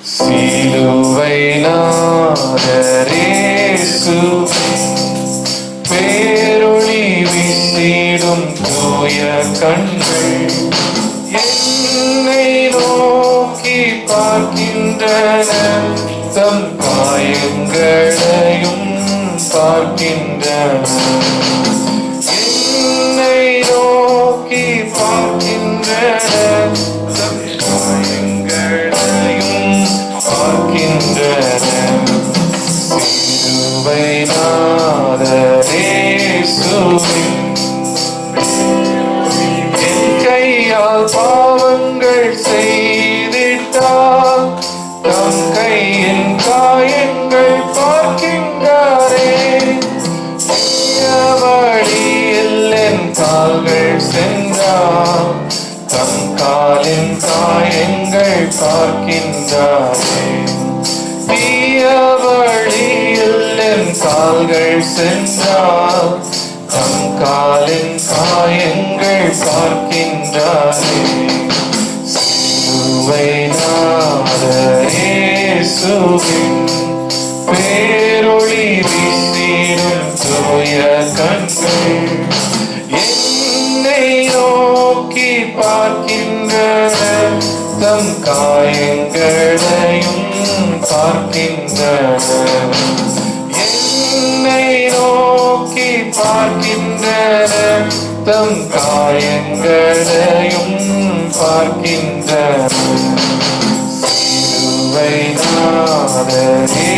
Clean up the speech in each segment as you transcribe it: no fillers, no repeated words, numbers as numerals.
சிலுவை நாதரேசுவே, பேரொளி வீசிடும் தூய கண்கள் என்னை நோக்கி பார்க்கின்றன, தம் காயங்களையும் பார்க்கின்றன. என்னை நோக்கி பார்க்கின்றன, தம் காயங்களையும் பார்க்கின்றன. சிலுவை நாதரேசுவே, என் கையால் பாவங்கள் செய்திட்டால் தம் கையின் காயங்கள் பார்க்கின்றாரே. வழியில் என் கால்கள் சென்றால் தம் காலின் காயங்கள் பார்க்கின்றாரே. தீய வழியில் என் கால்கள் சென்றால் தம் காலின் காயங்கள் பார்க்கின்றாரே. சிலுவை நாதரேசுவே, பேரொளி வீசிடும் தூய கண்கள் என்னை நோக்கி பார்க்கின்றன, தம் காயங்களையும் பார்க்கின்றன. என்னை நோக்கி பார்க்கின்றன, தம் காயங்களையும் பார்க்கின்றன. சிலுவை நாதரேசுவே,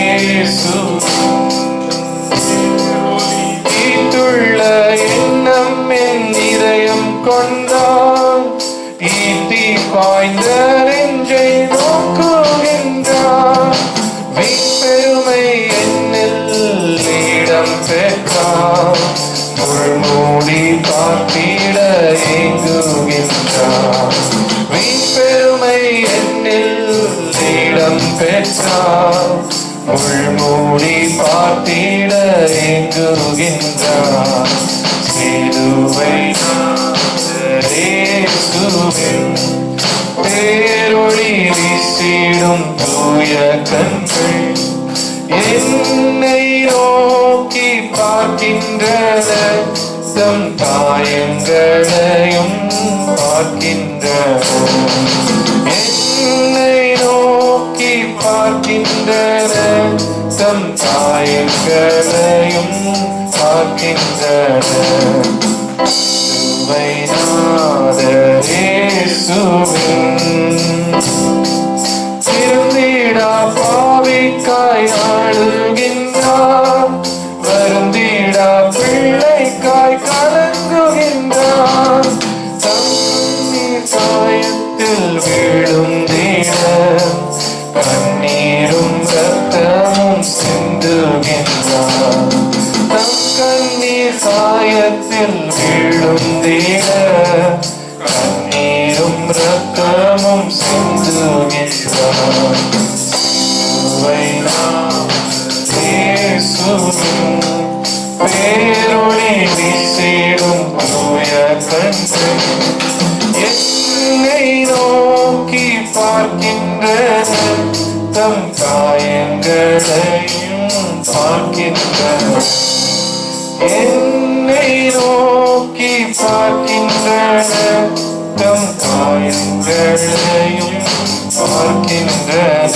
ஈட்டுள்ள எண்ணம் என் இதயம் கொண்டான், ஈட்டி பாய்ந்த நெஞ்சை நோக்குகின்றான். வீப்பெருமை என்னில் இடம் பெற்றான், முள்மூடி பார்த்திட ஏங்குகின்றான். வீப்பெருமை என்னில் இடம் பெற்றான், முள்மூடி பார்த்திட ஏங்குகின்றான். சிலுவை நாதரேசுவே, பேரொளி வீசிடும் தூய கண்கள் என்னை நோக்கி பார்க்கின்றன, தம் காயங்களையும் பார்க்கின்றன. என்னை நோக்கி பார்க்கின்றன, தம் காயங்களையும் பார்க்கின்றன. சிலுவை நாதரேசுவே, திருந்திடா பாவிக்காய் ஆளுகின்றார், வருந்திடா பிள்ளைக்காய் கலங்குகின்றார். தண்ணீர் காயத்தில் விழுந்திட கண்ணீரும் ரத்தமும் சிந்துகின்றார். தம் கண்ணீர் காயத்தில் விழுந்திட கண்ணீரும் ரத்தமும் சிந்துகின்றார். சிலுவை நாதரேசுவே, பேரொளி வீசிடும் தூய கண்கள் என்னை நோக்கி பார்க்கின்றன, தம் காயங்களையும் பார்க்கின்றன. என்னை நோக்கி பார்க்கின்றன, தம் காயங்களையும் பார்க்கின்றன.